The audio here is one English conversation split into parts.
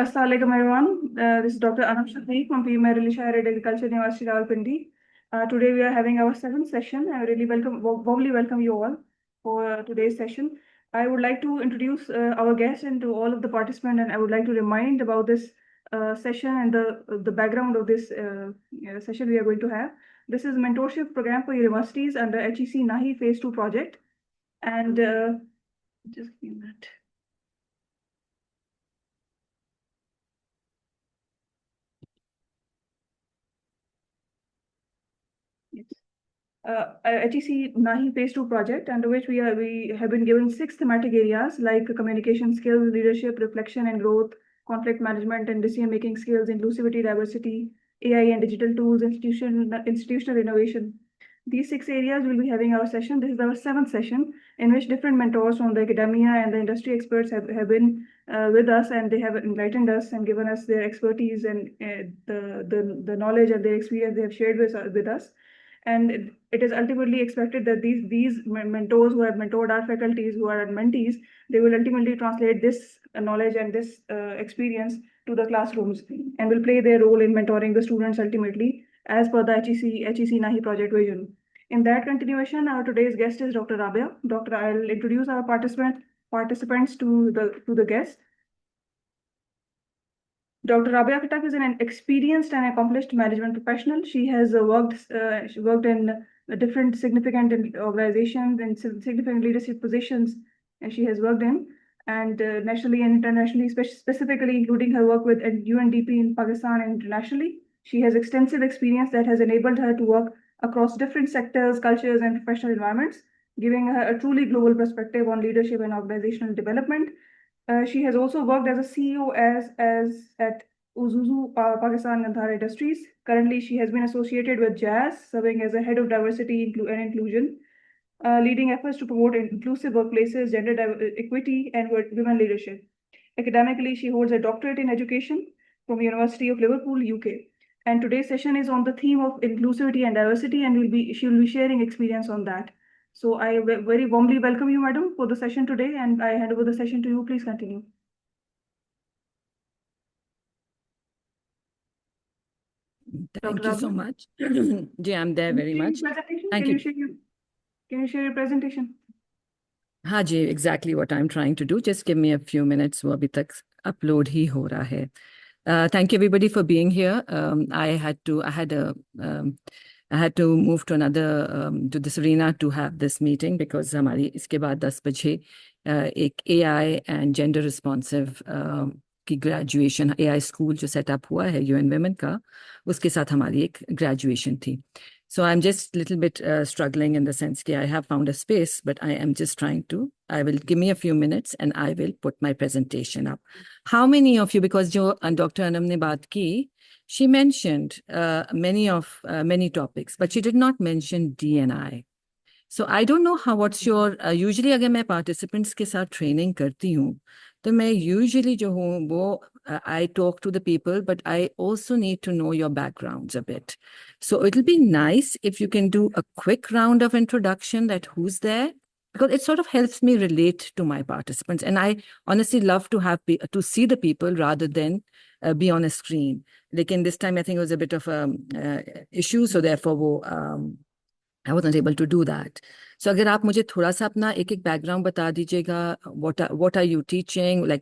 Assalamualaikum everyone. This is Dr. Anam Shafiq from PMR Shahid Agriculture University, Rawalpindi. Today we are having our seventh session. I really warmly welcome you all for today's session. I would like to introduce our guests and to all of the participants, and I would like to remind about this session and the background of this session we are going to have. This is a mentorship program for universities under HEC NAHI Phase 2 project. And just give me a minute. HEC NAHI Phase 2 project, under which we have been given 6 thematic areas like communication skills, leadership, reflection and growth, conflict management and decision-making skills, inclusivity, diversity, AI and digital tools, institutional innovation. These 6 areas will be having our session. This is our 7th session, in which different mentors from the academia and the industry experts have been with us, and they have enlightened us and given us their expertise and the knowledge and their experience they have shared with us. And it is ultimately expected that these mentors who have mentored our faculties, who are mentees, they will ultimately translate this knowledge and this experience to the classrooms and will play their role in mentoring the students ultimately as per the HEC NAHI project vision. In that continuation, our today's guest is Dr. Rabia. I'll introduce our participants to the guest. Dr. Rabia Khattak is an experienced and accomplished management professional. She has worked in different significant organizations and significant leadership positions she has worked in, and nationally and internationally, specifically including her work with UNDP in Pakistan and internationally. She has extensive experience that has enabled her to work across different sectors, cultures, and professional environments, giving her a truly global perspective on leadership and organizational development. She has also worked as a CEO at Uzuzu Pakistan Gandhara Industries. Currently, she has been associated with Jazz, serving as a head of diversity and inclusion, leading efforts to promote inclusive workplaces, gender equity, and women leadership. Academically, she holds a doctorate in education from University of Liverpool, UK. And today's session is on the theme of inclusivity and diversity, and she will be sharing experience on that. So I very warmly welcome you, madam, for the session today, and I hand over the session to you. Please continue. Thank you so much. Yeah, I'm there very much. Thank you. Can you share your presentation? Haji, exactly what I'm trying to do. Just give me a few minutes. वो अभी तक upload ही हो रहा है. Thank you everybody for being here. I had to move to another to this arena to have this meeting because हमारी इसके बाद 10 बजे एक AI and gender responsive की graduation AI school जो set up हुआ है UN Women का, उसके साथ हमारी एक graduation थी. So I'm just a little bit struggling in the sense that I have found a space, but I am just trying to, I will give me a few minutes and I will put my presentation up. How many of you, because Dr. Anam ne baat ki, she mentioned many topics, but she did not mention D&I. So I don't know what's your, usually अगर मैं participants के साथ training करती हूँ, तो मैं usually जो हूँ वो I talk to the people, but I also need to know your backgrounds a bit. So it'll be nice if you can do a quick round of introduction that who's there, because it sort of helps me relate to my participants. And I honestly love to see the people rather than be on a screen. Like in this time, I think it was a bit of a issue, so therefore I wasn't able to do that. So अगर आप मुझे थोड़ा सा अपना एक background बता दीजिएगा, what are you teaching,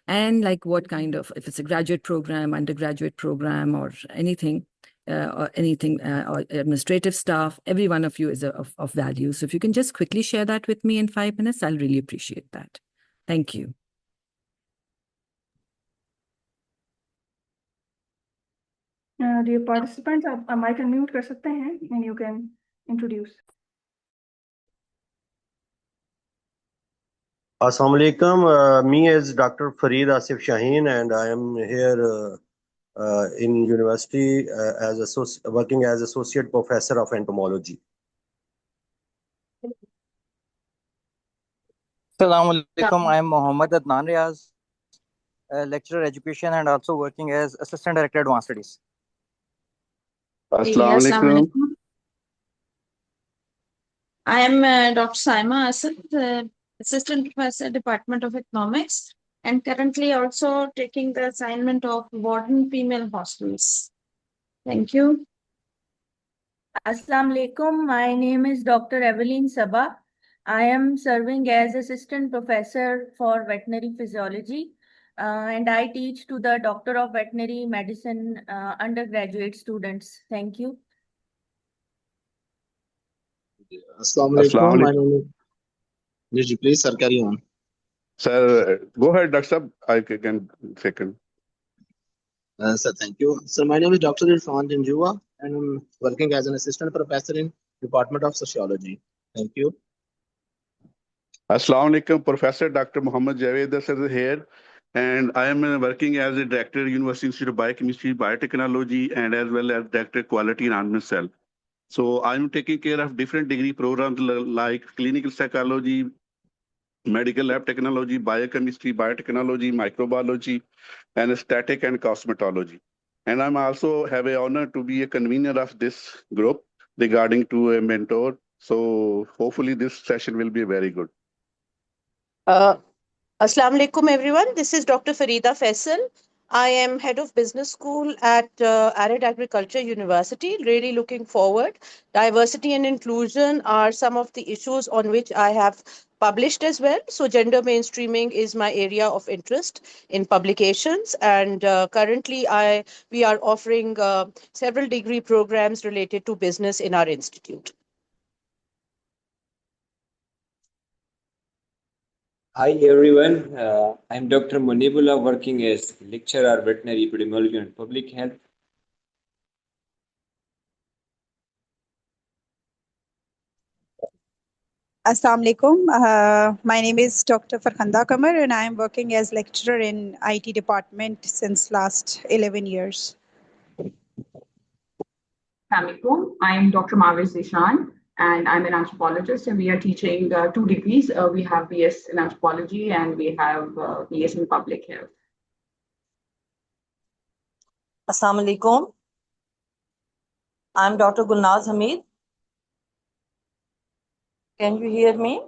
and what kind of, if it's a graduate program, undergraduate program, or anything, or administrative staff, every one of you is of value. So if you can just quickly share that with me in 5 minutes, I'll really appreciate that. Thank you. Dear participants, आप mic unmute कर सकते हैं, and you can introduce. Assalamu alaikum. Me is Dr. Fareed Asif Shaheen, and I am here in university working as associate professor of entomology. Assalamu alaikum. I am Mohammad Adnan Riaz, lecturer education and also working as assistant director advanced studies. Assalamu alaikum. I am Dr. Saima Asad, assistant professor, Department of Economics, and currently also taking the assignment of warden female hostels. Thank you. Assalamu alaikum. My name is Dr. Evelyn Sabah. I am serving as assistant professor for veterinary physiology, and I teach to the Doctor of Veterinary Medicine undergraduate students. Thank you. Assalamu alaikum. My name is. Please, sir, carry on. Sir, go ahead, Dr. Sab. I can second. Sir, thank you. Sir, my name is Dr. Irfan Janjua, and I'm working as an assistant professor in Department of Sociology. Thank you. Assalamu alaikum, Professor Dr. Muhammad Javed sir is here, and I am working as a director, University Institute of Biochemistry, Biotechnology, and as well as director, Quality Enhancement Cell. So I'm taking care of different degree programs like clinical psychology, medical lab technology, biochemistry, biotechnology, microbiology, and static and cosmetology. And I'm also have a honor to be a convener of this group regarding to a mentor. So hopefully this session will be very good. Assalamu alaikum, everyone. This is Dr. Farida Faisal. I am head of business school at Arid Agriculture University. Really looking forward. Diversity and inclusion are some of the issues on which I have published as well. So gender mainstreaming is my area of interest in publications. And currently we are offering several degree programs related to business in our institute. Hi everyone, I'm Dr. Monibullah, working as lecturer veterinary epidemiology and public health. Assalamu alaikum. My name is Dr. Farhanda Kamar and I am working as lecturer in IT department since last 11 years. Assalamu alaikum. I'm Dr. Maviz Zishan, and I'm an anthropologist, and we are teaching 2 degrees. We have BS in anthropology and we have BS in public health. Assalamu alaikum. I'm Dr. Gulnaz Hamid. Can you hear me?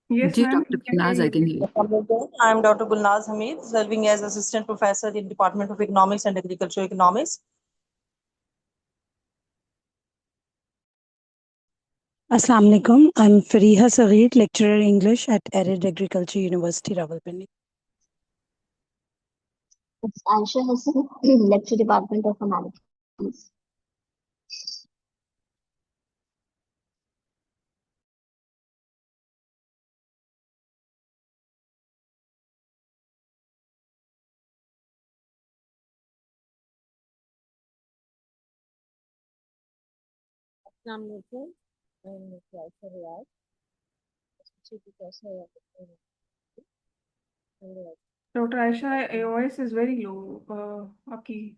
Yes, ma'am. Dr. Gulnaz, I can hear you. I'm Dr. Gulnaz Hamid, serving as assistant professor in Department of Economics and Agricultural Economics. Assalamu alaikum. I'm Fariha Saghir, lecturer English at Arid Agriculture University, Rawalpindi. It's Aisha Hassan, lecture department of Humanities. Assalamu alaikum. I'm Dr. Aisha Riyaz, associate professor at Dr. Aisha, your voice is very low. आपकी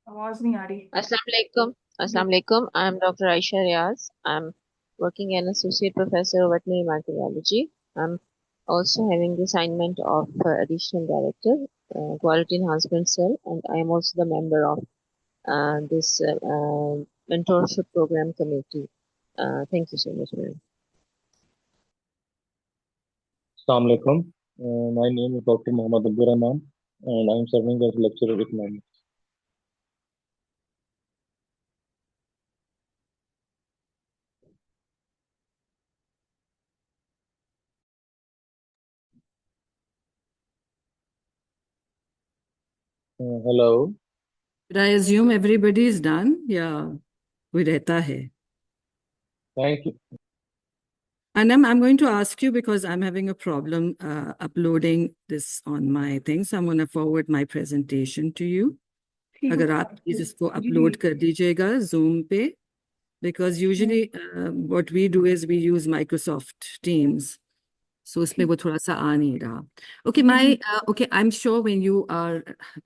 आवाज नहीं आ रही. Assalamu alaikum. Assalamu alaikum. I'm Dr. Aisha Riyaz. I'm working as associate professor of veterinary microbiology. I'm also having the assignment of additional director, quality enhancement cell, and I am also the member of this mentorship program committee. Thank you so much, ma'am. Assalamu alaikum. My name is Dr. Muhammad Abdur Rahman, and I am serving as lecturer of economics. Hello. Should I assume everybody is done? Yeah, we rehta hai. Thank you. And I'm going to ask you because I'm having a problem uploading this on my thing. So I'm going to forward my presentation to you. अगर आप please इसको upload कर दीजिएगा Zoom पे, because usually what we do is we use Microsoft Teams. So उसमें वो थोड़ा सा आ नहीं रहा. Okay, okay, I'm sure when you are,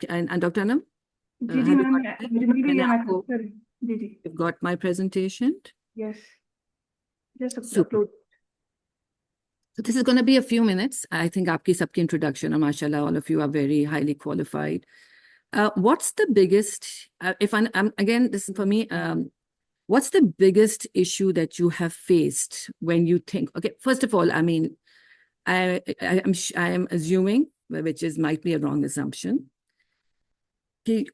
and Dr. Anam, you've got my presentation? Yes. Just Super. upload. So this is going to be a few minutes. I think आपकी सबकी introduction, and mashallah, all of you are very highly qualified. What's the biggest, if I'm again, this is for me, what's the biggest issue that you have faced when you think, okay, first of all, I mean, I am assuming, which is might be a wrong assumption,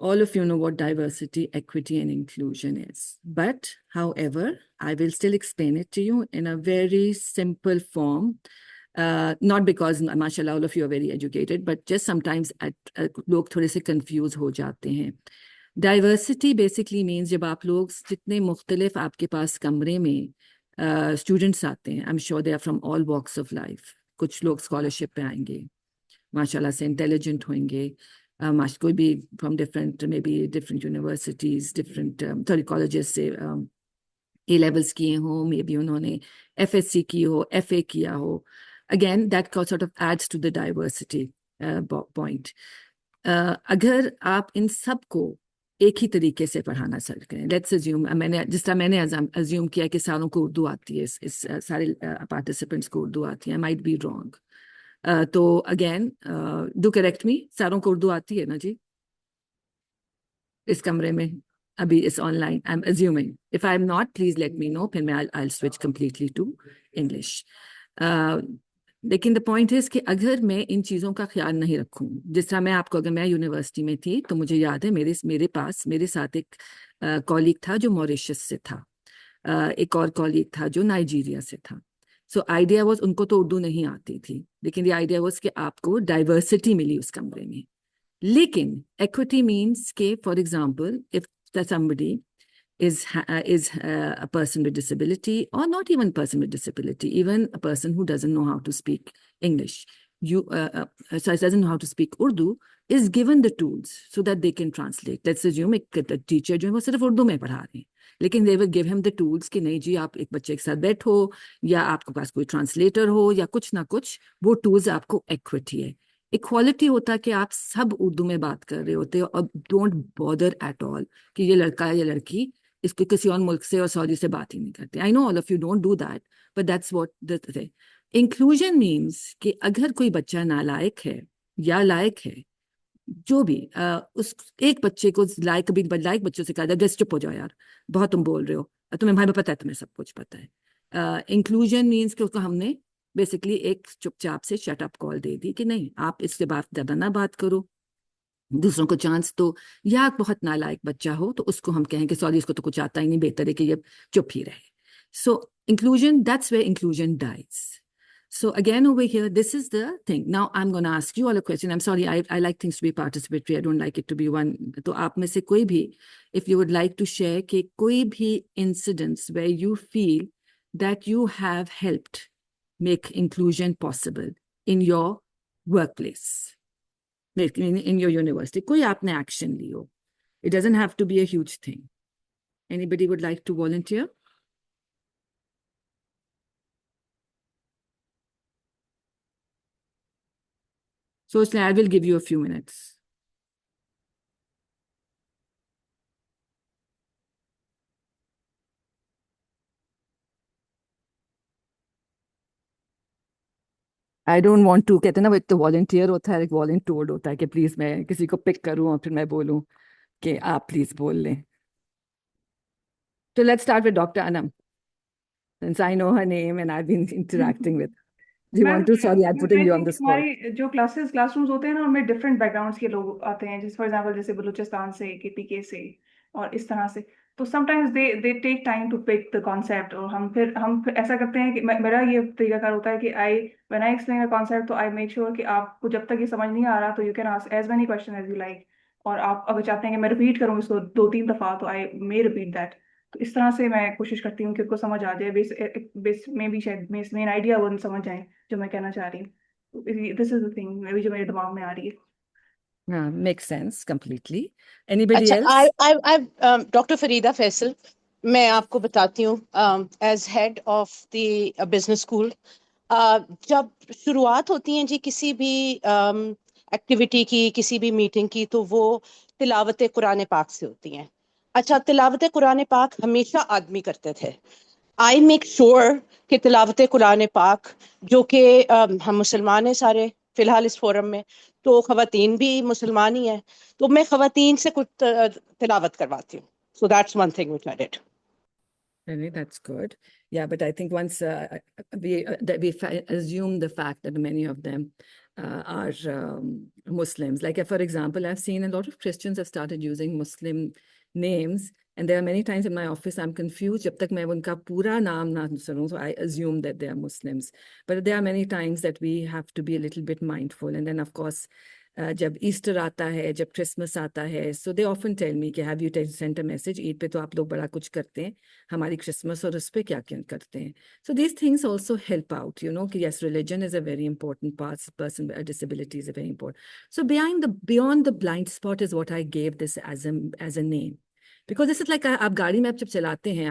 all of you know what diversity, equity, and inclusion is. But, however, I will still explain it to you in a very simple form. Not because, mashallah, all of you are very educated, but just sometimes लोग थोड़े से confuse हो जाते हैं. Diversity basically means जब आप लोग जितने मुख्तलिफ आपके पास कमरे में students आते हैं, I'm sure they are from all walks of life. कुछ लोग scholarship पे आएंगे, माशाल्लाह से intelligent होंगे, कोई भी from different, maybe different universities, different colleges से A levels किए हो, maybe उन्होंने FSC की हो, FA किया हो. Again, that sort of adds to the diversity point. अगर आप इन सब को एक ही तरीके से पढ़ाना स्टार्ट करें, let's assume, जिस तरह मैंने assume किया कि सारों को उर्दू आती है, इस सारे participants को उर्दू आती है, I might be wrong. तो again, do correct me, सारों को उर्दू आती है ना जी इस कमरे में अभी इस online, I'm assuming. If I'm not, please let me know, फिर मैं I'll switch completely to English. लेकिन द पॉइंट है कि अगर मैं इन चीज़ों का ख्याल नहीं रखूं, जिस तरह मैं आपको, अगर मैं यूनिवर्सिटी में थी तो मुझे याद है मेरे साथ एक कॉलीग था जो मॉरिशस से था, एक और कॉलीग था जो नाइजीरिया से था. सो आइडिया वाज उनको तो उर्दू नहीं आती थी, लेकिन ये आइडिया वाज कि आपको डाइवर्सिटी मिली उस कमरे में. लेकिन एक्विटी मीन्स के for example if somebody is a person with disability, or not even person with disability, even a person who doesn't know how to speak English, doesn't know how to speak Urdu, is given the tools so that they can translate. Let's assume a teacher जो है वो सिर्फ उर्दू में पढ़ा रहे हैं, लेकिन they will give him the tools कि नहीं जी आप एक बच्चे के साथ बैठो, या आपके पास कोई ट्रांसलेटर हो, या कुछ ना कुछ, वो टूल्स आपको equity है. इक्वालिटी होता कि आप सब उर्दू में बात कर रहे होते हो और डोंट बॉदर एट ऑल कि ये लड़का या लड़की इसको किसी और मुल्क से और सऊदी से बात ही नहीं करते. I know all of you don't do that, but that's what the inclusion means कि अगर कोई बच्चा नालायक है या लायक है, जो भी उस एक बच्चे को लायक बच्चों से कहा जस्ट चुप हो जाओ यार, बहुत तुम बोल रहे हो, तुम्हें भाई पता है, तुम्हें सब कुछ पता है. इंक्लूजन मीन्स कि उसको हमने बेसिकली एक चुपचाप से शट अप कॉल दे दी कि नहीं आप इससे बात ज़्यादा ना बात करो, दूसरों को चांस दो. या बहुत नालायक बच्चा हो तो उसको हम कहें कि सॉरी इसको तो कुछ आता ही नहीं, बेहतर है कि ये चुप ही रहे. So inclusion, that's where inclusion dies. So again over here, this is the thing. Now I'm going to ask you all a question. I'm sorry, I like things to be participatory. I don't like it to be one. तो आप में से कोई भी, if you would like to share कि कोई भी incidents where you feel that you have helped make inclusion possible in your workplace, in your university, कोई आपने action ली हो. It doesn't have to be a huge thing. Anybody would like to volunteer? So I will give you a few minutes. I don't want to, कहते ना वो एक तो volunteer होता है, एक वॉलंटियर्ड होता है कि प्लीज मैं किसी को पिक करूं और फिर मैं बोलूं कि आप प्लीज बोल लें. So let's start with Dr. Anam, since I know her name and I've been interacting with. Do you want to? Sorry, I'm putting you on the spot. हमारी जो क्लासरूम्स होते हैं ना, उनमें डिफरेंट बैकग्राउंड्स के लोग आते हैं, जैसे फॉर एग्जांपल जैसे बलूचिस्तान से, KPK से और इस तरह से. तो sometimes they take time to pick the concept, और हम फिर ऐसा करते हैं कि मेरा ये तरीकाकार होता है कि when I explain a concept, तो आई मेक श्योर कि आपको जब तक ये समझ नहीं आ रहा तो you can ask as many question as you like, और आप अगर चाहते हैं कि मैं रिपीट करूँ इसको 2-3 दफा तो आई मे रिपीट दैट. तो इस तरह से मैं कोशिश करती हूँ कि उनको समझ आ जाए, बेस में भी शायद मेन आइडिया वो समझ जाए जो मैं कहना चाह रही हूँ. This is the thing may be जो मेरे दिमाग में आ रही है. Makes sense completely. Anybody else? I Dr. Farida Faisal, मैं आपको बताती हूँ as head of the business school. जब शुरुआत होती है जी किसी भी एक्टिविटी की, किसी भी मीटिंग की, तो वो तिलावत कुरान पाक से होती हैं. अच्छा, तिलावत कुरान पाक हमेशा आदमी करते थे. आई मेक श्योर कि तिलावत कुरान पाक, जो कि हम मुसलमान हैं सारे फिलहाल इस फोरम में, तो खवातीन भी मुसलमान ही हैं, तो मैं खवातीन से कुछ तिलावत करवाती हूँ. So that's one thing which I did. Really, that's good. Yeah, but I think once we assume the fact that many of them are Muslims. Like, for example, I've seen a lot of Christians have started using Muslim names, and there are many times in my office I'm confused. जब तक मैं उनका पूरा नाम ना सुनूं, so I assume that they are Muslims. But there are many times that we have to be a little bit mindful, and then of course. जब Easter आता है, जब क्रिसमस आता है, सो दे ऑफन टेल मी कि have you sent a message, Eid पे तो आप लोग बड़ा कुछ करते हैं, हमारी क्रिसमस और उस पे क्या क्या करते हैं. So these things also help out, you know, कि yes, religion is a very important part, person disability is a very important. So beyond the blind spot is what I gave this as a name. Because this is like, आप गाड़ी में आप जब चलाते हैं,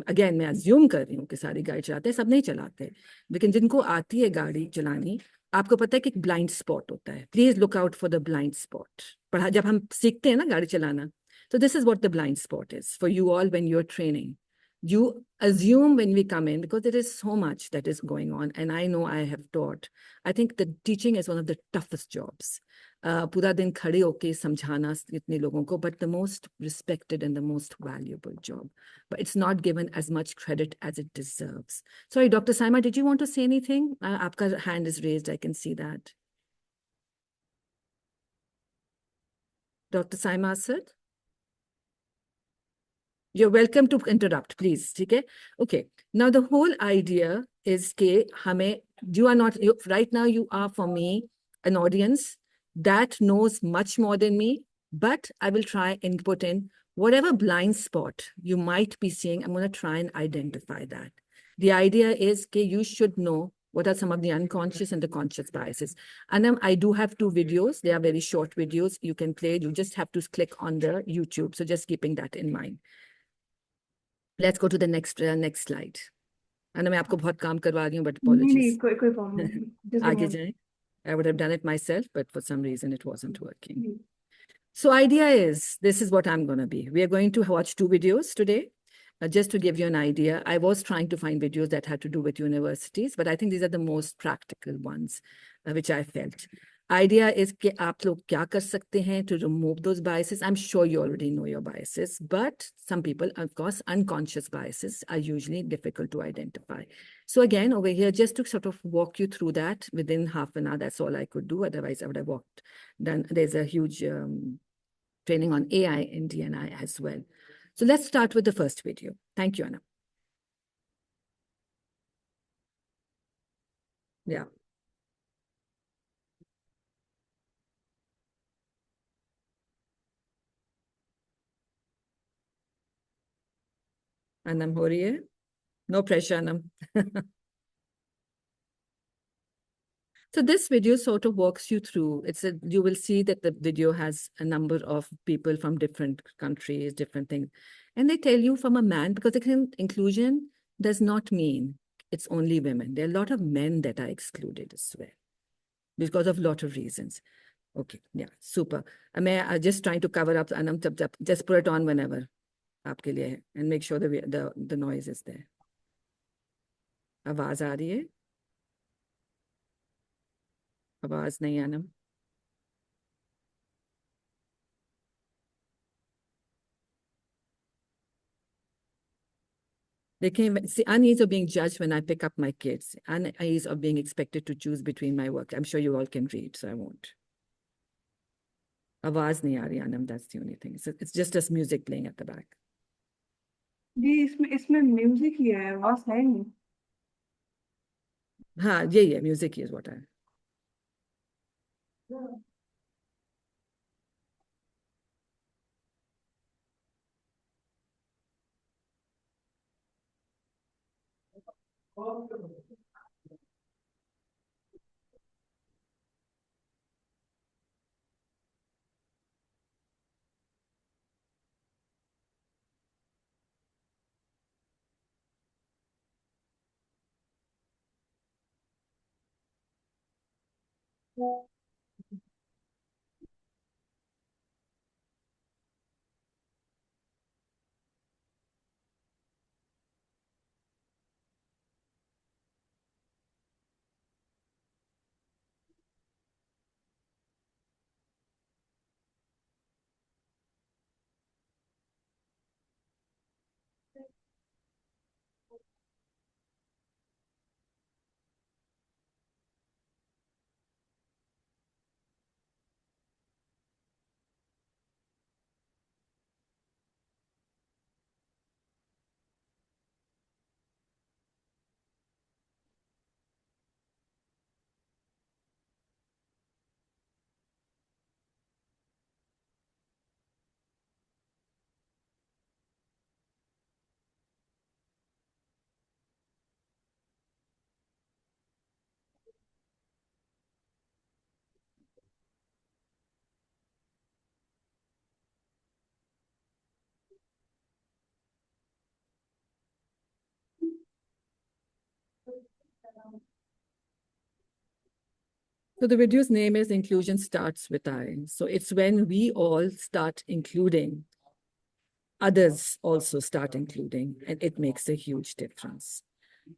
again मैं assume कर रही हूँ कि सारी गाड़ी चलाते हैं, सब नहीं चलाते, लेकिन जिनको आती है गाड़ी चलानी, आपको पता है कि एक ब्लाइंड स्पॉट होता है. Please look out for the blind spot. पढ़ा जब हम सीखते हैं ना गाड़ी चलाना, so this is what the blind spot is for you all when you're training. You assume when we come in, because there is so much that is going on, and I know I have taught. I think the teaching is one of the toughest jobs. पूरा दिन खड़े होके समझाना इतने लोगों को, but the most respected and the most valuable job. But it's not given as much credit as it deserves. Sorry, Dr. Saima, did you want to say anything? आपका hand is raised. I can see that. Dr. Saima Asad? You're welcome to interrupt, please. Okay. Okay. Now the whole idea is that right now you are for me an audience that knows much more than me, but I will try and put in whatever blind spot you might be seeing. I'm going to try and identify that. The idea is that you should know what are some of the unconscious and the conscious biases. And I do have 2 videos. They are very short videos. You can play. You just have to click on the YouTube. So just keeping that in mind. Let's go to the next slide. And मैं आपको बहुत काम करवा रही हूँ, but apologies. कोई problem नहीं. Just give me आगे a- जाएं. I would have done it myself, but for some reason it wasn't working. So idea is, this is what I'm going to be. We are going to watch 2 videos today. Just to give you an idea, I was trying to find videos that had to do with universities, but I think these are the most practical ones, which I felt. Idea is कि आप लोग क्या कर सकते हैं to remove those biases. I'm sure you already know your biases, but some people, of course, unconscious biases are usually difficult to identify. So again, over here, just to sort of walk you through that within half an hour, that's all I could do. Otherwise, I would have done. There's a huge training on AI and DNI as well. So let's start with the first video. Thank you, Anna. Yeah. Anam ho rahi hai? No pressure, Anam. So this video sort of walks you through. You will see that the video has a number of people from different countries, different things. And they tell you from a man, because inclusion does not mean it's only women. There are a lot of men that are excluded as well, because of a lot of reasons. Okay, yeah, super. I'm just trying to cover up, Anam, just put it on whenever. आपके लिए है, and make sure the noise is there. आवाज आ रही है? आवाज नहीं, आनम. See, unease of being judged when I pick up my kids. Unease of being expected to choose between my work. I'm sure you all can read, so I won't. आवाज नहीं आ रही, Anam. That's the only thing. It's just as music playing at the back. जी इसमें music ही है, आवाज है नहीं. हाँ, यही है, music is what I. So the video's name is Inclusion Starts with I. So it's when we all start including, others also start including, and it makes a huge difference.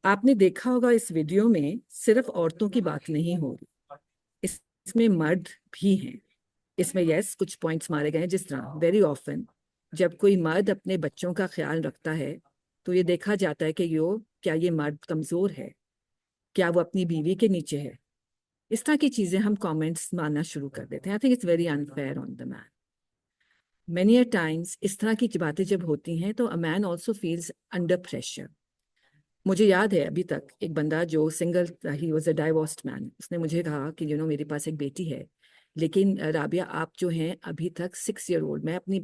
आपने देखा होगा इस वीडियो में सिर्फ औरतों की बात नहीं हो रही, इसमें मर्द भी हैं. इसमें यस कुछ पॉइंट्स मारे गए हैं, जिस तरह वेरी ऑफन जब कोई मर्द अपने बच्चों का ख्याल रखता है तो ये देखा जाता है कि क्या ये मर्द कमजोर है, क्या वो अपनी बीवी के नीचे है. इस तरह की चीजें हम कमेंट्स मानना शुरू कर देते हैं. I think it's very unfair on the man. Many a times इस तरह की बातें जब होती हैं तो a man also feels under pressure. मुझे याद है अभी तक एक बंदा जो single, he was a divorced man, उसने मुझे कहा कि मेरे पास एक बेटी है, लेकिन राबिया आप जो हैं अभी तक 6 year old, मैं अपनी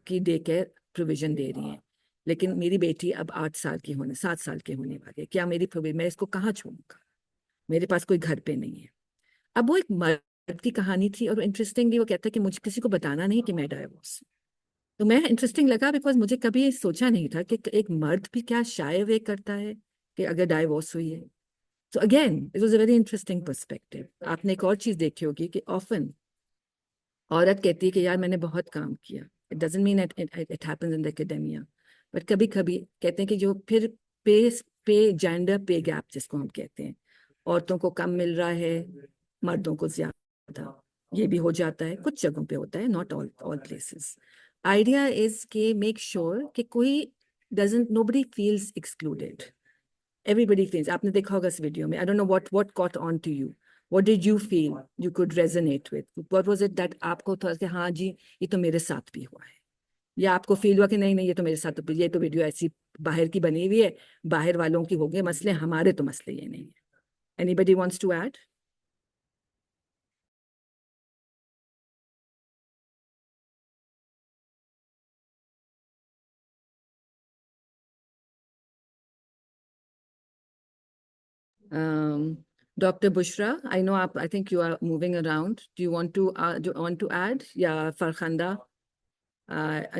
की डे केयर प्रोविजन दे रही हैं, लेकिन मेरी बेटी अब 7 साल की होने वाली है, क्या मेरी मैं इसको कहाँ छोड़ूंगा, मेरे पास कोई घर पे नहीं है. अब वो एक मर्द की कहानी थी और इंटरेस्टिंगली वो कहता है कि मुझे किसी को बताना नहीं कि मैं डाइवोर्स. तो मैं इंटरेस्टिंग लगा बिकॉज मुझे कभी सोचा नहीं था कि एक मर्द भी क्या शायद वे करता है कि अगर डाइवोर्स हुई है. So again it was a very interesting perspective. आपने एक और चीज देखी होगी कि ऑफन औरत कहती है कि यार मैंने बहुत काम किया. It doesn't mean it happens in the academia, but कभी कभी कहते हैं कि जो फिर पे जेंडर पे गैप जिसको हम कहते हैं, औरतों को कम मिल रहा है, मर्दों को ज्यादा, ये भी हो जाता है. कुछ जगहों पे होता है, not all places. Idea is के मेक श्योर कि कोई nobody feels excluded. Everybody feels. आपने देखा होगा इस वीडियो में. I don't know what caught on to you. What did you feel you could resonate with? What was it that आपको था कि हाँ जी ये तो मेरे साथ भी हुआ है, या आपको फील हुआ कि नहीं ये तो मेरे साथ तो, ये तो वीडियो ऐसी बाहर की बनी हुई है, बाहर वालों की हो गए मसले, हमारे तो मसले ये नहीं है. Anybody wants to add? Dr. Bushra, I know I think you are moving around. Do you want to add? Yeah, Farkhanda.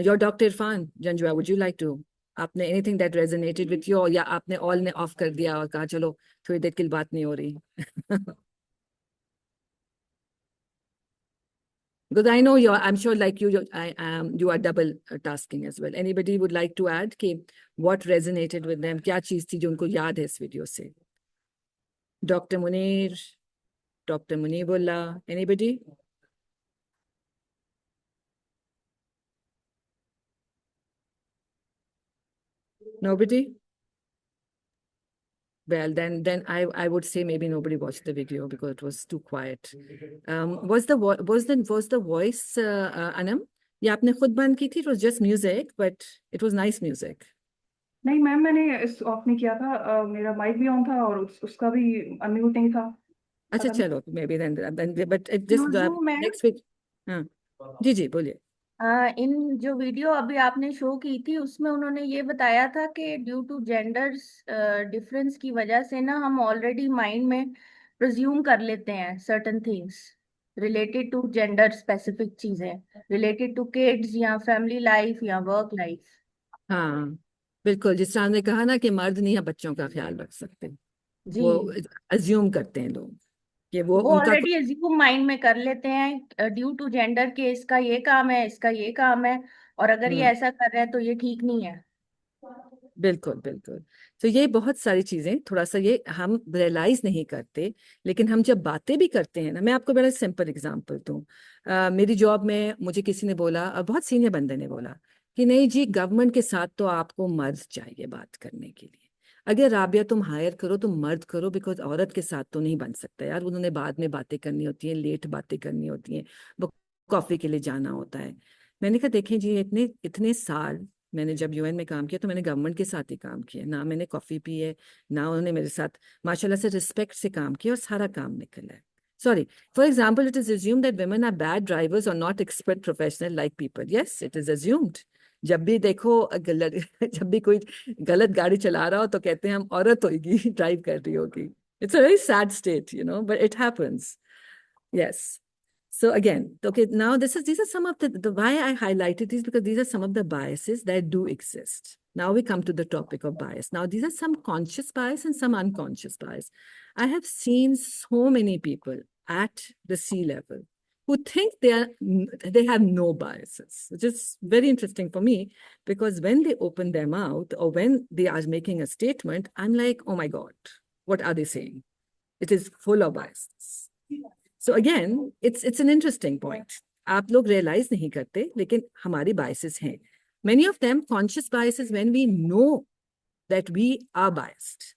Your Dr. Irfan Janjua, would you like to? आपने anything that resonated with you, या आपने all ने off कर दिया और कहा चलो थोड़ी देर के लिए बात नहीं हो रही? Because I know I'm sure like you are double tasking as well. Anybody would like to add कि what resonated with them? क्या चीज थी जो उनको याद है इस वीडियो से? Dr. Munir, Dr. Munibullah, anybody? Nobody? Well, then I would say maybe nobody watched the video because it was too quiet. Was the voice Anam? या आपने खुद बंद की थी? It was just music, but it was nice music. नहीं ma'am, मैंने इस of नहीं किया था, मेरा माइक भी ऑन था और उसका भी अनम्यूट नहीं था. अच्छा चलो maybe then but it just next week. हाँ जी बोलिए. इन जो वीडियो अभी आपने शो की थी उसमें उन्होंने ये बताया था कि ड्यू टू जेंडर्स डिफरेंस की वजह से ना हम ऑलरेडी माइंड में प्रिज्यूम कर लेते हैं certain things related to gender specific चीजें रिलेटेड टू किड्स या फैमिली लाइफ या वर्क लाइफ. हाँ बिल्कुल, जिस तरह हमने कहा ना कि मर्द नहीं बच्चों का ख्याल रख सकते, वो अज्यूम करते हैं लोग कि वो ऑलरेडी अज्यूम माइंड में कर लेते हैं ड्यू टू जेंडर के इसका ये काम है, इसका ये काम है, और अगर ये ऐसा कर रहे हैं तो ये ठीक नहीं है. बिल्कुल. तो ये बहुत सारी चीजें थोड़ा सा ये हम रियलाइज नहीं करते, लेकिन हम जब बातें भी करते हैं ना, मैं आपको बड़ा सिंपल एग्जांपल दूं. मेरी जॉब में मुझे किसी ने बोला, और बहुत सीनियर बंदे ने बोला कि नहीं जी गवर्नमेंट के साथ तो आपको मर्द चाहिए बात करने के लिए, अगर राबिया तुम हायर करो तो मर्द करो, बिकॉज औरत के साथ तो नहीं बन सकता यार, उन्होंने बाद में बातें करनी होती हैं, लेट बातें करनी होती हैं, वो कॉफी के लिए जाना होता है. मैंने कहा देखें जी इतने साल मैंने जब यूएन में काम किया तो मैंने गवर्नमेंट के साथ ही काम किया, ना मैंने कॉफी पी है ना उन्होंने मेरे साथ माशाल्लाह से रिस्पेक्ट से काम किया और सारा काम निकला है. Sorry, for example, it is assumed that women are bad drivers or not expert professional like people. Yes, it is assumed. जब भी देखो जब भी कोई गलत गाड़ी चला रहा हो तो कहते हैं हम औरत होगी ड्राइव कर रही होगी. It's a very sad state, but it happens. Yes. So again, okay, now these are some of the why I highlighted these, because these are some of the biases that do exist. Now we come to the topic of bias. Now these are some conscious bias and some unconscious bias. I have seen so many people, at the sea level who think they have no biases, which is very interesting for me, because when they open their mouth or when they are making a statement, I'm like, oh my God, what are they saying? It is full of biases. So again, it's an interesting point. आप लोग realize नहीं करते, लेकिन हमारी biases हैं. Many of them conscious biases when we know that we are biased.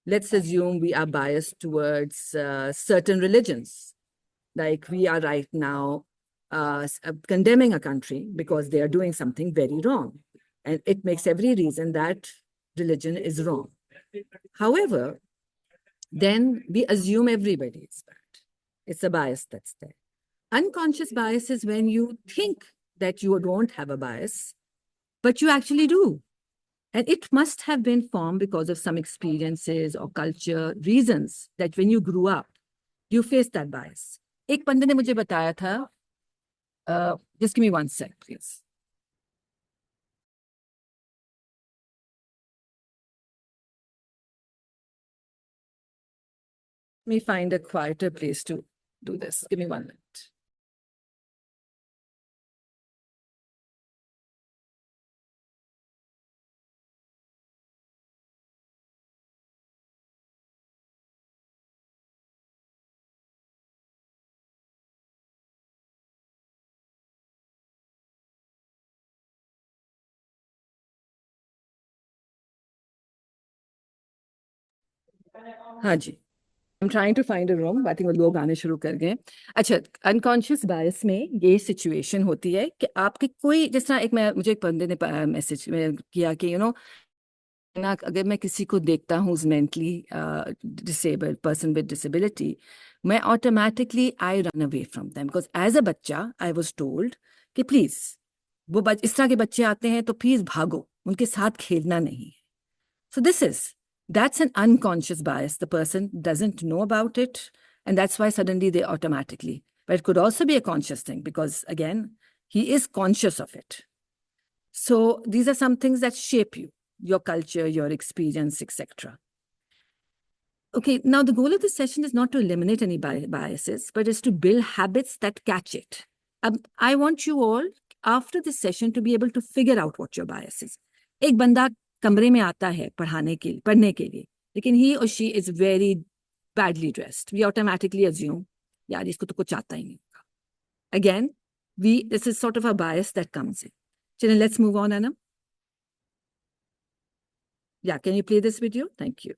Let's assume we are biased towards certain religions. Like we are right now condemning a country because they are doing something very wrong. And it makes every reason that religion is wrong. However, then we assume everybody is bad. It's a bias that's there. Unconscious bias is when you think that you don't have a bias, but you actually do. And it must have been formed because of some experiences or culture reasons that when you grew up, you faced that bias. एक बंदे ने मुझे बताया था, just give me 1 sec, please. Let me find a quieter place to do this. Give me 1 minute. हाँ जी, I'm trying to find a room. I think वो लोग आने शुरू कर गए. अच्छा, unconscious bias में ये situation होती है कि आपके कोई, जिस तरह मुझे एक बंदे ने मैसेज किया कि ना अगर मैं किसी को देखता हूँ mentally disabled person with disability, मैं automatically I run away from them because as a बच्चा I was told कि please वो इस तरह के बच्चे आते हैं तो please भागो, उनके साथ खेलना नहीं. So that's an unconscious bias. The person doesn't know about it, and that's why suddenly they automatically. But it could also be a conscious thing because, again, he is conscious of it. So these are some things that shape you, your culture, your experience, etc. Okay, now the goal of this session is not to eliminate any biases, but is to build habits that catch it. I want you all, after this session, to be able to figure out what your bias is. एक बंदा कमरे में आता है पढ़ने के लिए, लेकिन he or she is very badly dressed. We automatically assume, यार इसको तो कुछ आता ही नहीं होगा. Again, this is sort of a bias that comes in. Children, let's move on, Anna. Yeah, can you play this video? Thank you.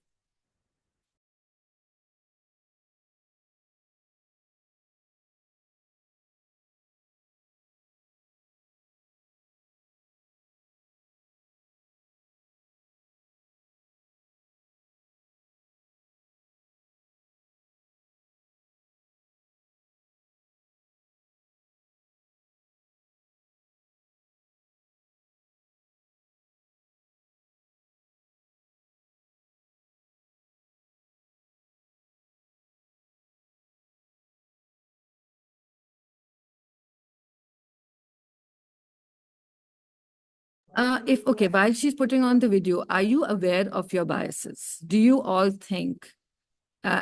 While she's putting on the video, are you aware of your biases? Do you all think,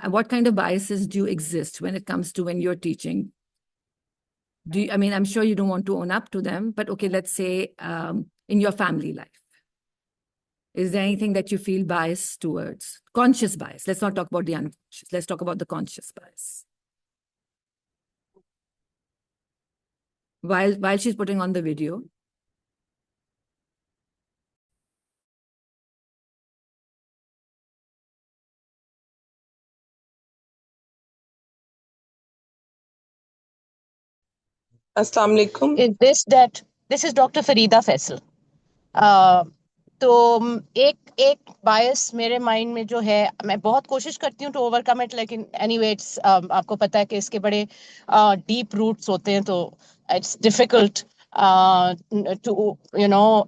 what kind of biases do exist when it comes to when you're teaching? I'm sure you don't want to own up to them, but okay, let's say in your family life. Is there anything that you feel biased towards? Conscious bias. Let's not talk about the unconscious. Let's talk about the conscious bias. While she's putting on the video. Assalamu alaikum. This is Dr. Farida Faisal. तो एक बायस मेरे mind में जो है, मैं बहुत कोशिश करती हूँ टू ओवरकम इट, लेकिन एनीवे इट्स आपको पता है कि इसके बड़े डीप रूट्स होते हैं, तो it's difficult to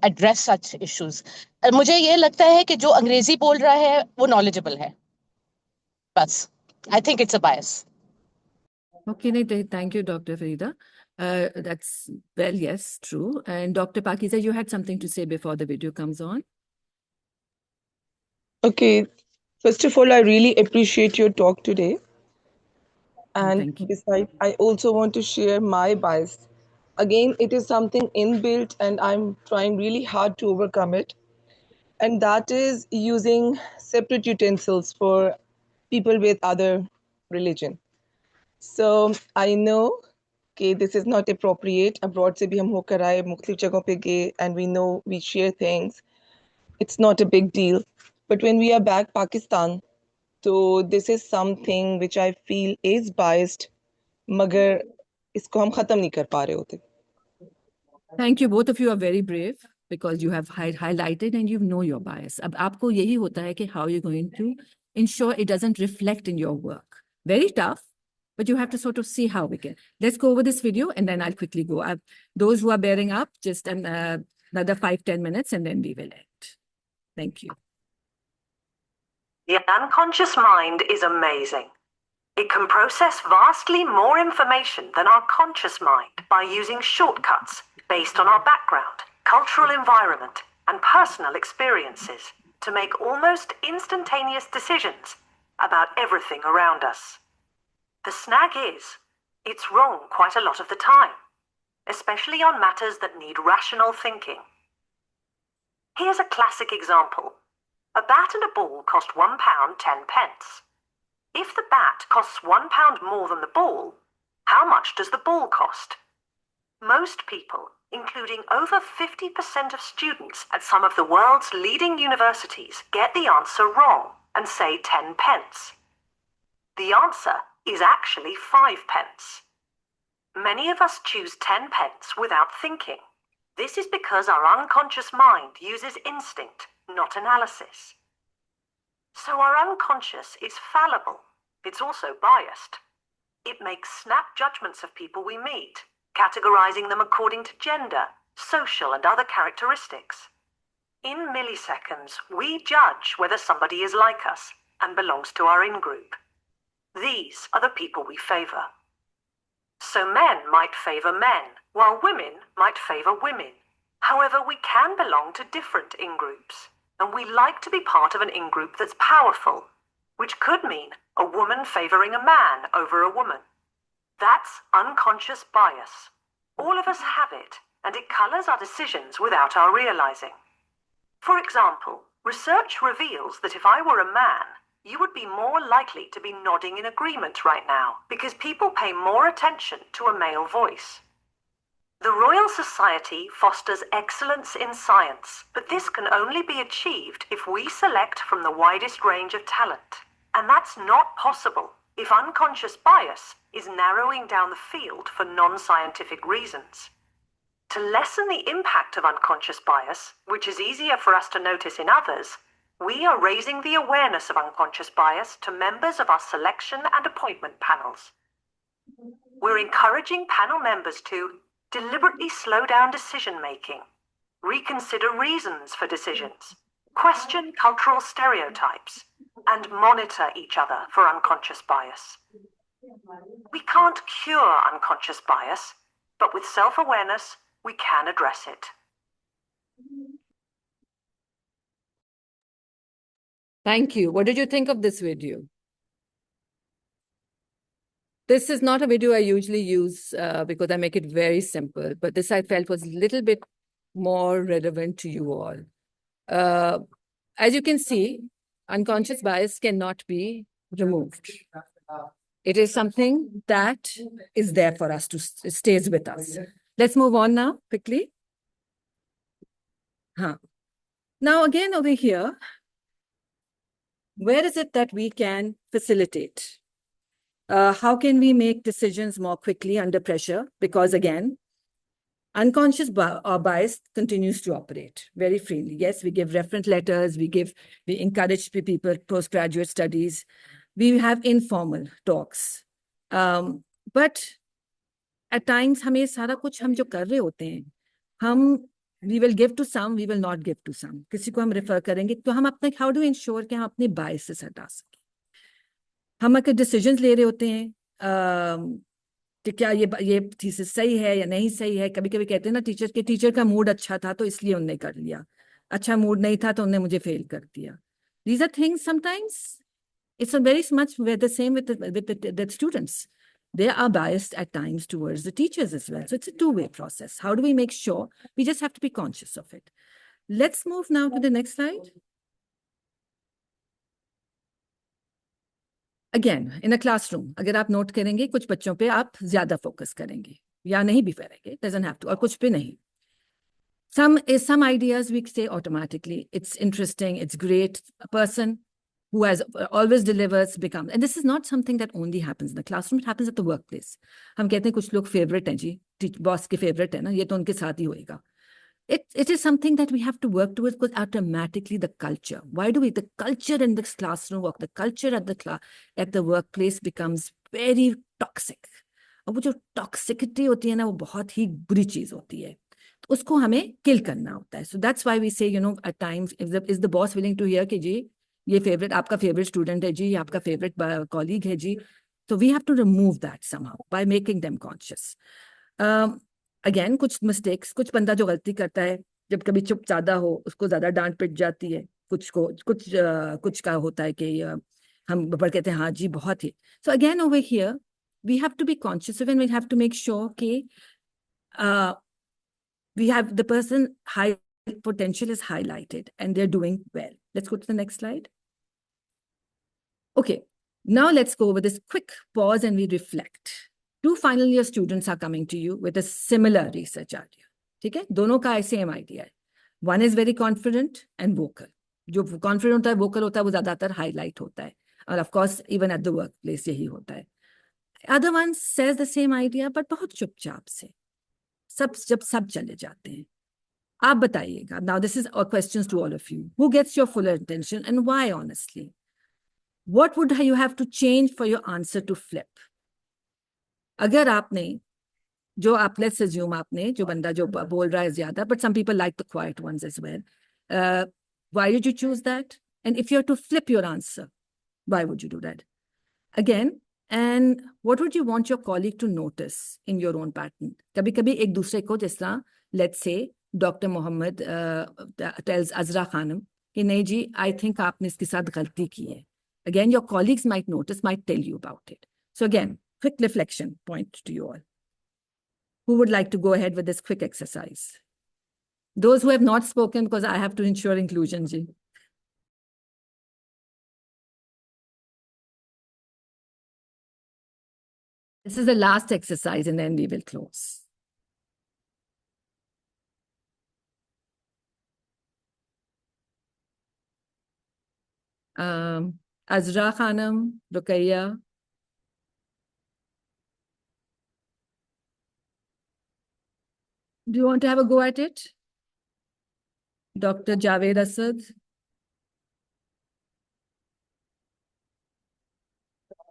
address such issues. मुझे ये लगता है कि जो अंग्रेजी बोल रहा है वो नॉलेजेबल है, बस. I think it's a bias. Okay, thank you, Dr. Farida. That's, well, yes, true. And Dr. Pakiza, you had something to say before the video comes on. Okay, first of all, I really appreciate your talk today. And besides, I also want to share my bias. Again, it is something inbuilt, and I'm trying really hard to overcome it. And that is using separate utensils for people with other religion. So I know okay, this is not appropriate. Abroad se bhi hum hokar aaye, मुख्तलिफ जगहों पे गए, and we know we share things. It's not a big deal. But when we are back Pakistan, so this is something which I feel is biased, मगर इसको हम खत्म नहीं कर पा रहे होते. Thank you. Both of you are very brave because you have highlighted and you know your bias. अब आपको यही होता है कि how you're going to ensure it doesn't reflect in your work. Very tough, but you have to sort of see how we can. Let's go over this video and then I'll quickly go. Those who are bearing up, just another 5-10 minutes and then we will end. Thank you. The unconscious mind is amazing. It can process vastly more information than our conscious mind by using shortcuts based on our background, cultural environment, and personal experiences to make almost instantaneous decisions about everything around us. The snag is, it's wrong quite a lot of the time, especially on matters that need rational thinking. Here's a classic example. A bat and a ball cost £1.10. If the bat costs £1 more than the ball, how much does the ball cost? Most people, including over 50% of students at some of the world's leading universities, get the answer wrong and say 10 pence. The answer is actually 5 pence. Many of us choose 10 pence without thinking. This is because our unconscious mind uses instinct, not analysis. So our unconscious is fallible. It's also biased. It makes snap judgments of people we meet, categorizing them according to gender, social, and other characteristics. In milliseconds, we judge whether somebody is like us and belongs to our in-group. These are the people we favor. So men might favor men, while women might favor women. However, we can belong to different in-groups, and we like to be part of an in-group that's powerful, which could mean a woman favoring a man over a woman. That's unconscious bias. All of us have it, and it colors our decisions without our realizing. For example, research reveals that if I were a man, you would be more likely to be nodding in agreement right now, because people pay more attention to a male voice. The Royal Society fosters excellence in science, but this can only be achieved if we select from the widest range of talent. And that's not possible if unconscious bias is narrowing down the field for non-scientific reasons. To lessen the impact of unconscious bias, which is easier for us to notice in others, we are raising the awareness of unconscious bias to members of our selection and appointment panels. We're encouraging panel members to deliberately slow down decision-making, reconsider reasons for decisions, question cultural stereotypes, and monitor each other for unconscious bias. We can't cure unconscious bias, but with self-awareness, we can address it. Thank you. What did you think of this video? This is not a video I usually use because I make it very simple, but this I felt was a little bit more relevant to you all. As you can see, unconscious bias cannot be removed. It is something that is there for us it stays with us. Let's move on now quickly. Now again over here, where is it that we can facilitate? How can we make decisions more quickly under pressure? Because again, unconscious bias continues to operate very freely. Yes, we give reference letters, we encourage people, postgraduate studies, we have informal talks. But at times, हमें सारा कुछ हम जो कर रहे होते हैं, we will give to some, we will not give to some. किसी को हम refer करेंगे, तो हम अपने how do we ensure कि हम अपने biases हटा सकें? हम अगर डिसीजंस ले रहे होते हैं कि क्या ये थीसिस सही है या नहीं सही है. कभी कभी कहते हैं ना टीचर का मूड अच्छा था तो इसलिए उन्होंने कर लिया, अच्छा मूड नहीं था तो उन्होंने मुझे फेल कर दिया. These are things sometimes it's a very much the same with the students. they are biased at times towards the teachers as well. So it's a two-way process. How do we make sure? We just have to be conscious of it. Let's move now to the next slide. Again, in a classroom, अगर आप note करेंगे, कुछ बच्चों पे आप ज़्यादा focus करेंगे, या नहीं भी करेंगे, doesn't have to, और कुछ पे नहीं. Some ideas we say automatically, it's interesting, it's great. A person who has always delivers becomes, and this is not something that only happens in the classroom, it happens at the workplace. हम कहते हैं कुछ लोग favorite हैं जी, boss के favorite है ना, ये तो उनके साथ ही होएगा. It is something that we have to work towards, because automatically the culture. Why do we? The culture in this classroom work, the culture at the workplace becomes very toxic. और वो जो toxicity होती है ना, वो बहुत ही बुरी चीज होती है. तो उसको हमें kill करना होता है. So that's why we say, you know, at times, is the boss willing to hear कि जी ये favorite, आपका favorite student है जी, ये आपका favorite colleague है जी. So we have to remove that somehow by making them conscious. Again, कुछ mistakes, कुछ बंदा जो गलती करता है, जब कभी चुप ज्यादा हो, उसको ज्यादा डांट पिट जाती है, कुछ का होता है कि हम ऊपर कहते हैं हाँ जी बहुत ही. So again over here we have to be conscious of, and we have to make sure कि we have the person high potential is highlighted and they're doing well. Let's go to the next slide. Okay, now let's go over this quick pause and we reflect. 2 final year students are coming to you with a similar research idea. ठीक है, दोनों का same idea है. One is very confident and vocal. जो confident होता है, vocal होता है, वो ज़्यादातर highlight होता है. और of course, even at the workplace यही होता है. Other one says the same idea, but बहुत चुपचाप से. जब सब चले जाते हैं. आप बताइएगा. Now this is our questions to all of you. Who gets your full attention and why, honestly? What would you have to change for your answer to flip? अगर आपने जो आप let's assume आपने जो बंदा जो बोल रहा है ज़्यादा, but some people like the quiet ones as well. Why did you choose that? And if you had to flip your answer, why would you do that? Again, and what would you want your colleague to notice in your own pattern? कभी-कभी एक दूसरे को जिस तरह, let's say, Dr. Mohammed tells Azra Khanum कि नहीं जी, I think आपने इसके साथ गलती की है. Again, your colleagues might notice, might tell you about it. So again, quick reflection point to you all. Who would like to go ahead with this quick exercise? Those who have not spoken, because I have to ensure inclusion, ji. This is the last exercise and then we will close. Azra Khanum, Ruqayya. Do you want to have a go at it? Dr. Javed Asad.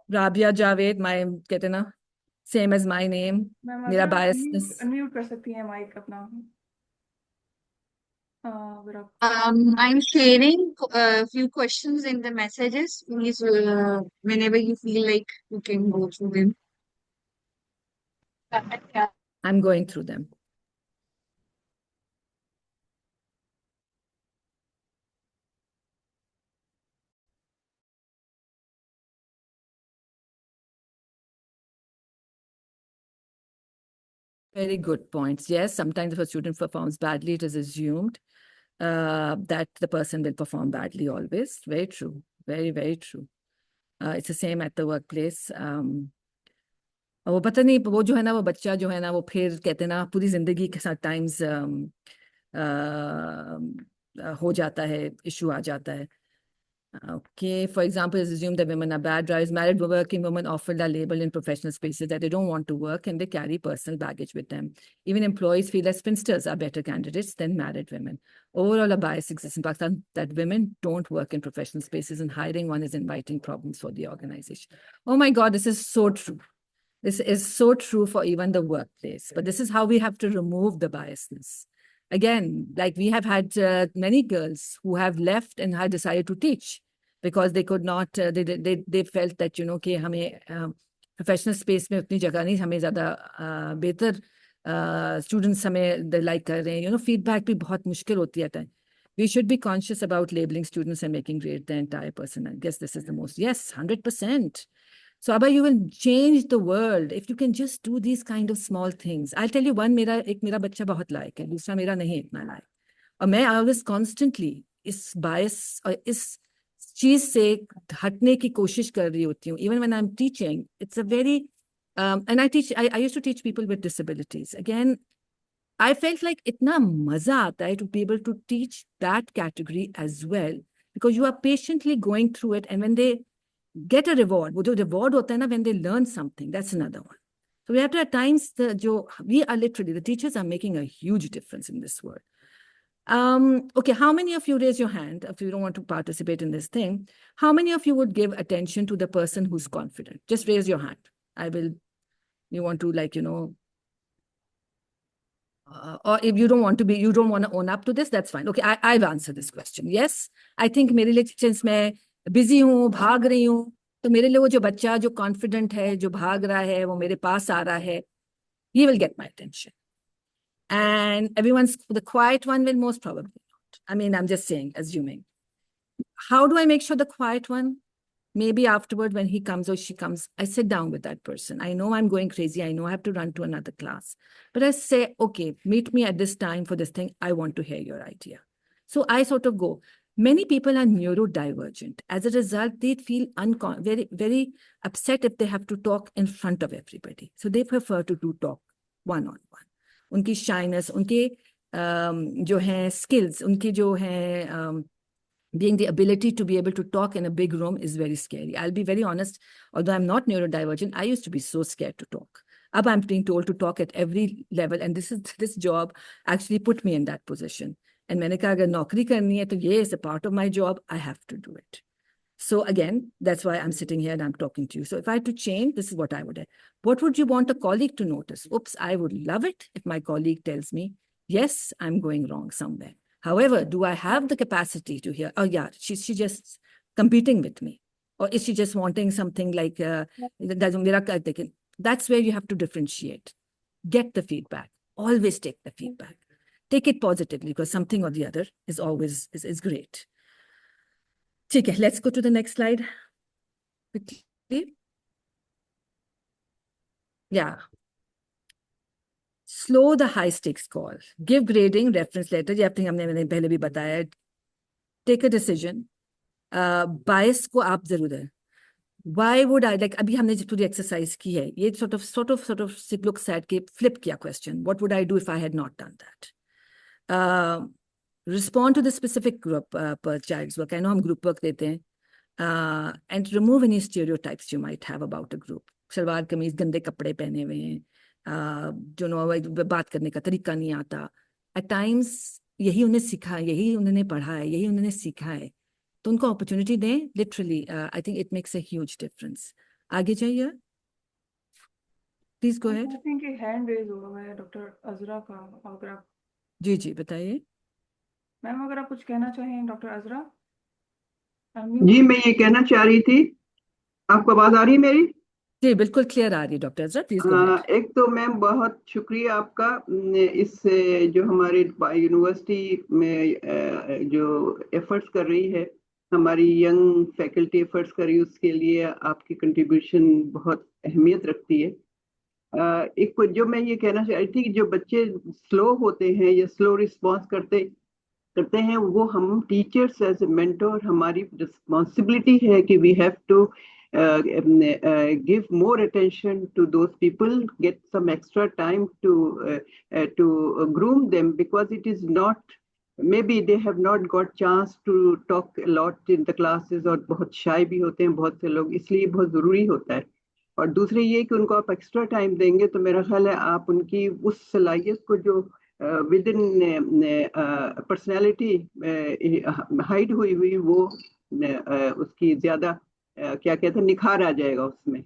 Rabia Javed, my कहते ना, same as my name. मेरा biasness. Unmute कर सकती हैं mic अपना. I'm sharing a few questions in the messages. Please, whenever you feel like you can go through them. I'm going through them. Very good points. Yes, sometimes if a student performs badly, it is assumed that the person will perform badly always. Very true. Very, very true. It's the same at the workplace. वो पता नहीं वो जो है ना वो बच्चा जो है ना वो फिर कहते हैं ना पूरी जिंदगी के साथ टाइम्स हो जाता है, इशू आ जाता है. Okay, for example, let's assume that women are bad drivers. Married working women often are labeled in professional spaces that they don't want to work and they carry personal baggage with them. Even employees feel that spinsters are better candidates than married women. Overall, a bias exists in Pakistan that women don't work in professional spaces, and hiring one is inviting problems for the organization. Oh my God, this is so true. This is so true for even the workplace. But this is how we have to remove the biasness. Again, like we have had many girls who have left and had decided to teach because they could not, they felt that, you know, कि हमें professional space में उतनी जगह नहीं, हमें ज़्यादा बेहतर students हमें like कर रहे हैं, you know, feedback भी बहुत मुश्किल होती है. We should be conscious about labeling students and making grade the entire person. I guess this is the most, yes, 100%. So Abba, you will change the world if you can just do these kind of small things. I'll tell you one, एक मेरा बच्चा बहुत लायक है, दूसरा मेरा नहीं इतना लायक. और मैं always constantly इस bias और इस चीज से हटने की कोशिश कर रही होती हूँ. Even when I'm teaching, it's a very and I used to teach people with disabilities. Again, I felt like itna maza aata hai to be able to teach that category as well, because you are patiently going through it, and when they get a reward, wo jo reward hota hai na, when they learn something, that's another one. So we have to, at times, we are literally, the teachers are making a huge difference in this world. Okay, how many of you raise your hand if you don't want to participate in this thing? How many of you would give attention to the person who's confident? Just raise your hand. You want to, like, or if you don't want to you don't want to own up to this, that's fine. Okay, I've answered this question. Yes, I think मेरे लिए, since मैं busy हूँ, भाग रही हूँ, तो मेरे लिए वो जो बच्चा जो confident है, जो भाग रहा है, वो मेरे पास आ रहा है, he will get my attention. And the quiet one will most probably not. I mean, I'm just saying, assuming. How do I make sure the quiet one? Maybe afterward, when he comes or she comes, I sit down with that person. I know I'm going crazy. I know I have to run to another class. But I say, okay, meet me at this time for this thing. I want to hear your idea. So I sort of go. Many people are neurodivergent. As a result, they feel very, very upset if they have to talk in front of everybody. So they prefer to talk one-on-one. Unki shyness, unke jo hai skills, unki jo hai being the ability to be able to talk in a big room is very scary. I'll be very honest, although I'm not neurodivergent, I used to be so scared to talk. Ab I'm being told to talk at every level, and this job actually put me in that position. And maine kaha, agar naukri karni hai, to ye is a part of my job, I have to do it. So again, that's why I'm sitting here and I'm talking to you. So if I had to change, this is what I would do. What would you want a colleague to notice? Oops, I would love it if my colleague tells me, yes, I'm going wrong somewhere. However, do I have the capacity to hear, oh yeah, she's just competing with me? Or is she just wanting something like, that's where you have to differentiate. Get the feedback. Always take the feedback. Take it positively, because something or the other is always is great. Okay, let's go to the next slide. Quickly. Yeah. Slow the high stakes call. Give grading, reference letter. ये आपने हमने पहले भी बताया. Take a decision. Bias को आप जरूर है. Why would I, like, अभी हमने पूरी exercise की है. ये sort of looks at के flip किया question. What would I do if I had not done that? Respond to the specific group per child's work. I know हम group work देते हैं. And remove any stereotypes you might have about a group. Salwar kameez, गंदे कपड़े पहने हुए हैं. जो बात करने का तरीका नहीं आता. At times यही उन्हें सीखा है, यही उन्होंने पढ़ा है, यही उन्होंने सीखा है, तो उनको opportunity दें. Literally, I think it makes a huge difference. आगे जाइए. Please go ahead. I think a hand raise हुआ है डॉक्टर अजरा का. अगर आप जी बताइए. मैम अगर आप कुछ कहना चाहें डॉक्टर अजरा. जी मैं ये कहना चाह रही थी, आपको आवाज आ रही है मेरी? जी बिल्कुल क्लियर आ रही है doctor Azra. Please go ahead. एक तो मैम बहुत शुक्रिया आपका इस जो हमारे यूनिवर्सिटी में जो एफर्ट्स कर रही है, हमारी यंग फैकल्टी एफर्ट्स कर रही है, उसके लिए आपकी कंट्रीब्यूशन बहुत अहमियत रखती है. एक जो मैं ये कहना चाह रही थी कि जो बच्चे स्लो होते हैं या स्लो रिस्पॉन्स करते हैं, वो हम टीचर्स एज ए मेंटर, हमारी रिस्पॉन्सिबिलिटी है कि we have to give more attention to those people, get some extra time to groom them, because it is not, maybe they have not got chance to talk a lot in the classes, और बहुत shy भी होते हैं बहुत से लोग, इसलिए बहुत ज़रूरी होता है. और दूसरी ये कि उनको आप एक्स्ट्रा टाइम देंगे तो मेरा ख्याल है आप उनकी उस सलाहियत को जो विद इन पर्सनैलिटी हाइड हुई वो उसकी ज़्यादा क्या कहते हैं निखार आ जाएगा उसमें.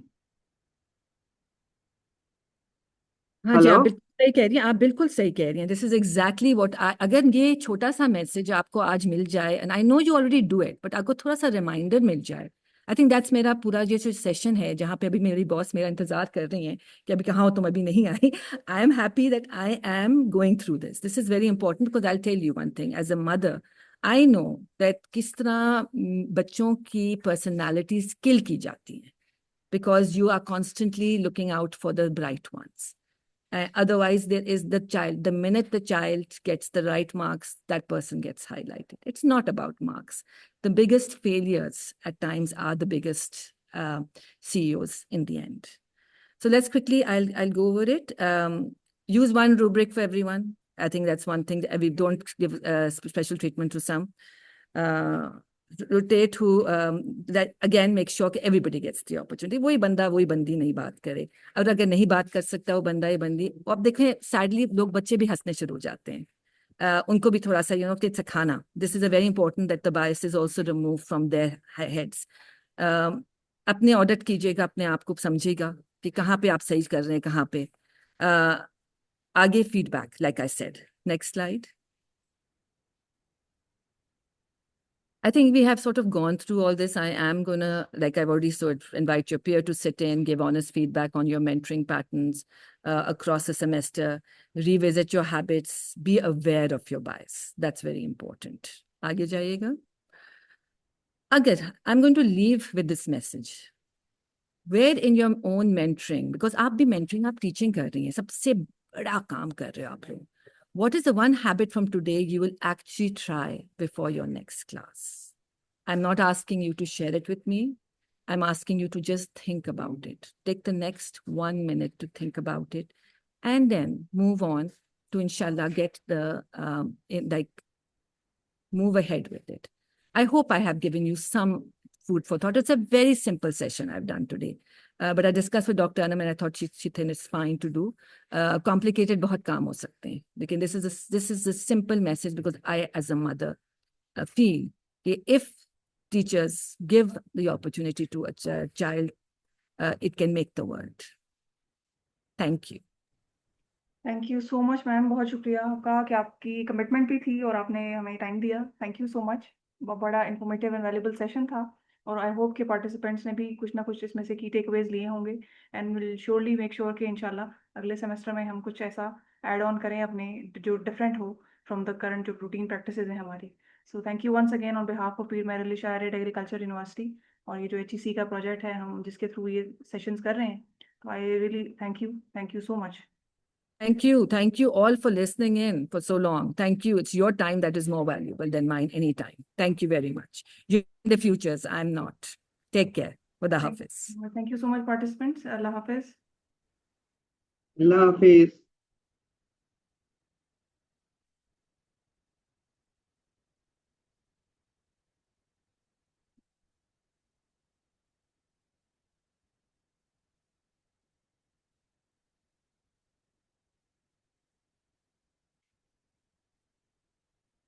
हाँ जी, आप बिल्कुल सही कह रही हैं. आप बिल्कुल सही कह रही हैं. दिस इज एग्जैक्टली व्हाट, अगर ये छोटा सा मैसेज आपको आज मिल जाए, and I know you already do it, but आपको थोड़ा सा रिमाइंडर मिल जाए, आई थिंक दैट्स मेरा पूरा ये जो सेशन है, जहाँ पे अभी मेरी बॉस मेरा इंतजार कर रही हैं कि अभी कहाँ हो तुम, अभी नहीं आई. I am happy that I am going through this. This is very important, because I tell you one thing, as a mother I know that किस तरह बच्चों की पर्सनैलिटी स्किल की जाती है. because you are constantly looking out for the bright ones. Otherwise, there is the child. The minute the child gets the right marks, that person gets highlighted. It's not about marks. The biggest failures at times are the biggest CEOs in the end. So let's quickly, I'll go over it. Use one rubric for everyone. I think that's one thing that we don't give special treatment to some. Rotate who, that again, make sure that everybody gets the opportunity. वही बंदा वही बंदी नहीं बात करे. और अगर नहीं बात कर सकता वो बंदा ये बंदी, अब देखें sadly लोग बच्चे भी हंसने शुरू हो जाते हैं. उनको भी थोड़ा सा it's a खाना. This is a very important that the bias is also removed from their heads. अपने audit कीजिएगा, अपने आप को समझिएगा कि कहाँ पे आप सही कर रहे हैं, कहाँ पे. आगे feedback, like I said. Next slide. I think we have sort of gone through all this. I am going to, like I've already said, invite your peer to sit in, give honest feedback on your mentoring patterns across the semester, revisit your habits, be aware of your bias. That's very important. Aage jayega. Agar, I'm going to leave with this message. Where in your own mentoring, because aap bhi mentoring, aap teaching kar rahi hain, sabse bada kaam kar rahe ho aap log. What is the one habit from today you will actually try before your next class? I'm not asking you to share it with me. I'm asking you to just think about it. Take the next 1 minute to think about it and then move on to, inshallah, get the, move ahead with it. I hope I have given you some food for thought. It's a very simple session I've done today. But I discussed with Dr. Anam and I thought she thought it's fine to do. Complicated bahut kaam ho sakte hain. Because this is a simple message because I, as a mother, feel that if teachers give the opportunity to a child, it can make the world. Thank you. Thank you so much, ma'am. बहुत शुक्रिया आपका कि आपकी commitment भी थी और आपने हमें टाइम दिया. Thank you so much. बहुत बड़ा informative and valuable session था. और आई होप के पार्टिसिपेंट्स ने भी कुछ ना कुछ इसमें से की टेकअवेज लिए होंगे and will surely make sure कि इंशाल्लाह अगले सेमेस्टर में हम कुछ ऐसा ऐड ऑन करें अपने जो डिफरेंट हो फ्रॉम द करंट जो रूटीन प्रैक्टिसेस हैं हमारी. So thank you once again on behalf of Pir Mehr Shah arid agriculture university और ये जो HEC का प्रोजेक्ट है हम जिसके थ्रू ये सेशंस कर रहे हैं. तो I really thank you so much. Thank you all for listening in for so long. Thank you. It's your time that is more valuable than mine anytime. Thank you very much. You in the futures, I'm not. Take care. Khuda Hafiz. Thank you so much, participants. Allah Hafiz. Allah Hafiz.